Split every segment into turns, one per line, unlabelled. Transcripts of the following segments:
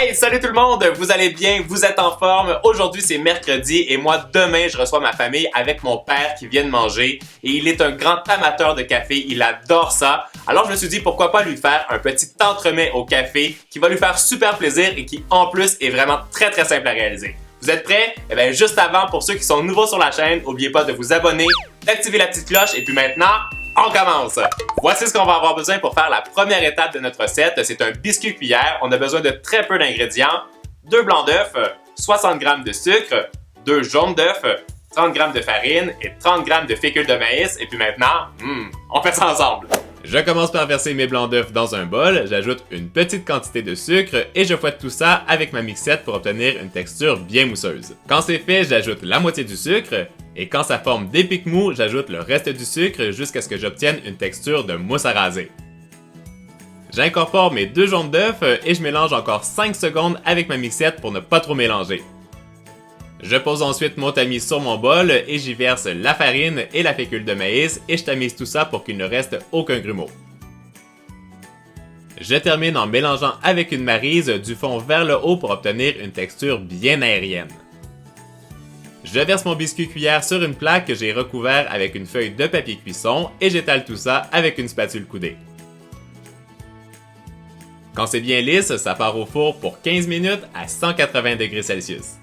Hey, salut tout le monde! Vous allez bien? Vous êtes en forme? Aujourd'hui, c'est mercredi et moi, demain, je reçois ma famille avec mon père qui vient de manger et il est un grand amateur de café. Il adore ça. Alors, je me suis dit, pourquoi pas lui faire un petit entremets au café qui va lui faire super plaisir et qui, en plus, est vraiment très simple à réaliser. Vous êtes prêts? Eh bien, juste avant, pour ceux qui sont nouveaux sur la chaîne, n'oubliez pas de vous abonner, d'activer la petite cloche et puis maintenant, on commence! Voici ce qu'on va avoir besoin pour faire la première étape de notre recette. C'est un biscuit cuillère. On a besoin de très peu d'ingrédients. 2 blancs d'œufs, 60 g de sucre, 2 jaunes d'œufs, 30 g de farine et 30 g de fécule de maïs. Et puis maintenant, on fait ça ensemble!
Je commence par verser mes blancs d'œufs dans un bol, j'ajoute une petite quantité de sucre et je fouette tout ça avec ma mixette pour obtenir une texture bien mousseuse. Quand c'est fait, j'ajoute la moitié du sucre et quand ça forme des pics mous, j'ajoute le reste du sucre jusqu'à ce que j'obtienne une texture de mousse à raser. J'incorpore mes 2 jaunes d'œufs et je mélange encore 5 secondes avec ma mixette pour ne pas trop mélanger. Je pose ensuite mon tamis sur mon bol et j'y verse la farine et la fécule de maïs et je tamise tout ça pour qu'il ne reste aucun grumeau. Je termine en mélangeant avec une maryse du fond vers le haut pour obtenir une texture bien aérienne. Je verse mon biscuit cuillère sur une plaque que j'ai recouvert avec une feuille de papier cuisson et j'étale tout ça avec une spatule coudée. Quand c'est bien lisse, ça part au four pour 15 minutes à 180 degrés Celsius.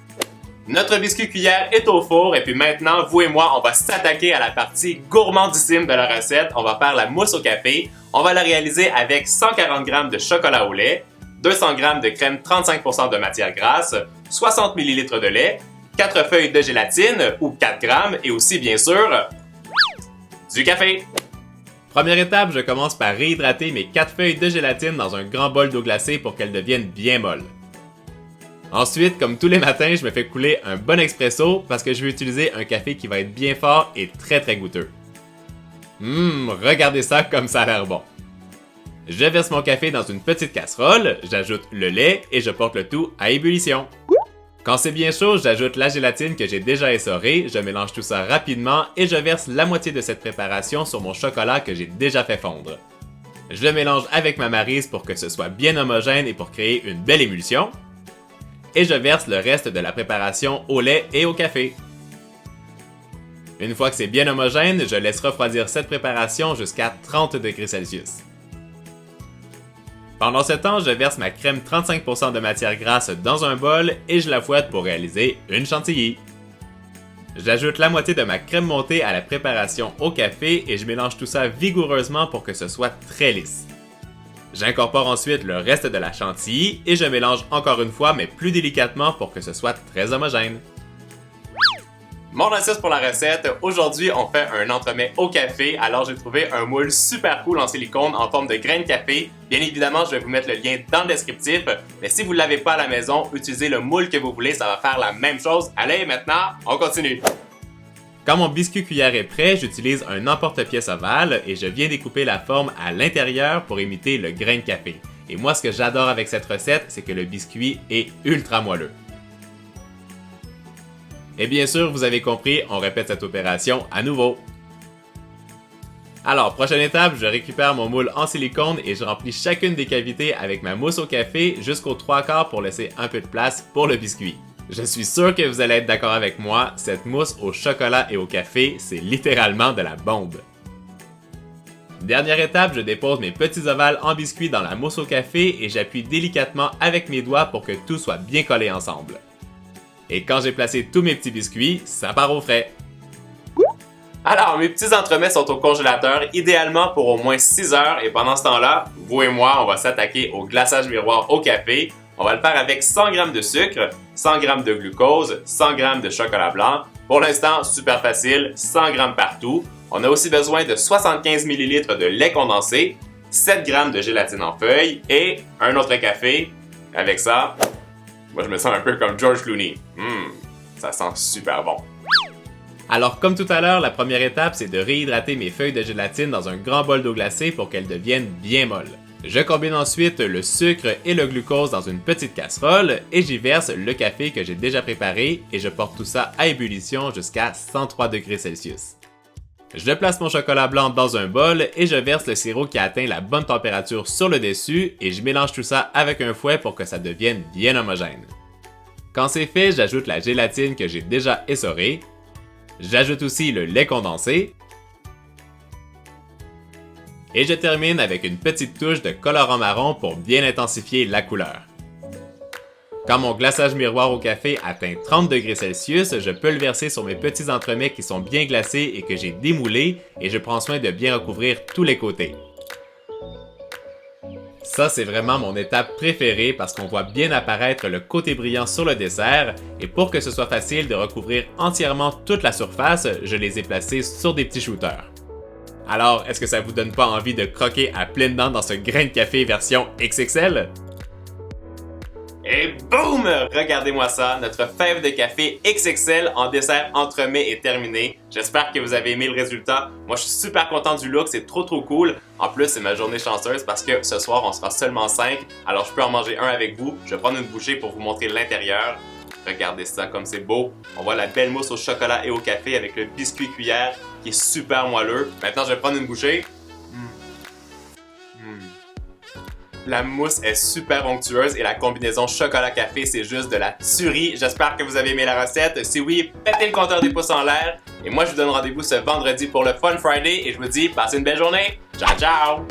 Notre biscuit cuillère est au four et puis maintenant, vous et moi, on va s'attaquer à la partie gourmandissime de la recette. On va faire la mousse au café. On va la réaliser avec 140 g de chocolat au lait, 200 g de crème 35% de matière grasse, 60 ml de lait, 4 feuilles de gélatine ou 4 g et aussi bien sûr, du café.
Première étape, je commence par réhydrater mes 4 feuilles de gélatine dans un grand bol d'eau glacée pour qu'elles deviennent bien molles. Ensuite, comme tous les matins, je me fais couler un bon expresso parce que je vais utiliser un café qui va être bien fort et très goûteux. Regardez ça comme ça a l'air bon. Je verse mon café dans une petite casserole, j'ajoute le lait et je porte le tout à ébullition. Quand c'est bien chaud, j'ajoute la gélatine que j'ai déjà essorée, je mélange tout ça rapidement et je verse la moitié de cette préparation sur mon chocolat que j'ai déjà fait fondre. Je le mélange avec ma maryse pour que ce soit bien homogène et pour créer une belle émulsion. Et je verse le reste de la préparation au lait et au café. Une fois que c'est bien homogène, je laisse refroidir cette préparation jusqu'à 30 degrés Celsius. Pendant ce temps, je verse ma crème 35% de matière grasse dans un bol et je la fouette pour réaliser une chantilly. J'ajoute la moitié de ma crème montée à la préparation au café et je mélange tout ça vigoureusement pour que ce soit très lisse. J'incorpore ensuite le reste de la chantilly et je mélange encore une fois mais plus délicatement pour que ce soit très homogène.
Mon astuce pour la recette, aujourd'hui on fait un entremets au café, alors j'ai trouvé un moule super cool en silicone en forme de grain de café. Bien évidemment, je vais vous mettre le lien dans le descriptif, mais si vous ne l'avez pas à la maison, utilisez le moule que vous voulez, ça va faire la même chose. Allez, maintenant, on continue!
Quand mon biscuit cuillère est prêt, j'utilise un emporte-pièce ovale et je viens découper la forme à l'intérieur pour imiter le grain de café. Et moi, ce que j'adore avec cette recette, c'est que le biscuit est ultra moelleux. Et bien sûr, vous avez compris, on répète cette opération à nouveau. Alors, prochaine étape, je récupère mon moule en silicone et je remplis chacune des cavités avec ma mousse au café jusqu'aux 3/4 pour laisser un peu de place pour le biscuit. Je suis sûr que vous allez être d'accord avec moi, cette mousse au chocolat et au café, c'est littéralement de la bombe. Dernière étape, je dépose mes petits ovales en biscuit dans la mousse au café et j'appuie délicatement avec mes doigts pour que tout soit bien collé ensemble. Et quand j'ai placé tous mes petits biscuits, ça part au frais.
Alors, mes petits entremets sont au congélateur, idéalement pour au moins 6 heures et pendant ce temps-là, vous et moi, on va s'attaquer au glaçage miroir au café. On va le faire avec 100 g de sucre, 100 g de glucose, 100 g de chocolat blanc. Pour l'instant, super facile, 100 g partout. On a aussi besoin de 75 ml de lait condensé, 7 g de gélatine en feuilles et un autre café. Avec ça, moi je me sens un peu comme George Clooney. Ça sent super bon.
Alors comme tout à l'heure, la première étape c'est de réhydrater mes feuilles de gélatine dans un grand bol d'eau glacée pour qu'elles deviennent bien molles. Je combine ensuite le sucre et le glucose dans une petite casserole et j'y verse le café que j'ai déjà préparé et je porte tout ça à ébullition jusqu'à 103 degrés Celsius. Je place mon chocolat blanc dans un bol et je verse le sirop qui a atteint la bonne température sur le dessus et je mélange tout ça avec un fouet pour que ça devienne bien homogène. Quand c'est fait, j'ajoute la gélatine que j'ai déjà essorée. J'ajoute aussi le lait condensé. Et je termine avec une petite touche de colorant marron pour bien intensifier la couleur. Quand mon glaçage miroir au café atteint 30 degrés Celsius, je peux le verser sur mes petits entremets qui sont bien glacés et que j'ai démoulés et je prends soin de bien recouvrir tous les côtés. Ça, c'est vraiment mon étape préférée parce qu'on voit bien apparaître le côté brillant sur le dessert et pour que ce soit facile de recouvrir entièrement toute la surface, je les ai placés sur des petits shooters. Alors, est-ce que ça vous donne pas envie de croquer à pleines dents dans ce grain de café version XXL?
Et boum! Regardez-moi ça, notre fève de café XXL en dessert entremets est terminée. J'espère que vous avez aimé le résultat. Moi, je suis super content du look, c'est trop cool. En plus, c'est ma journée chanceuse parce que ce soir, on sera seulement 5. Alors, je peux en manger un avec vous. Je vais prendre une bouchée pour vous montrer l'intérieur. Regardez ça, comme c'est beau. On voit la belle mousse au chocolat et au café avec le biscuit cuillère qui est super moelleux. Maintenant, je vais prendre une bouchée. La mousse est super onctueuse et la combinaison chocolat-café, c'est juste de la tuerie. J'espère que vous avez aimé la recette. Si oui, pétez le compteur des pouces en l'air. Et moi, je vous donne rendez-vous ce vendredi pour le Fun Friday et je vous dis, passez une belle journée. Ciao, ciao!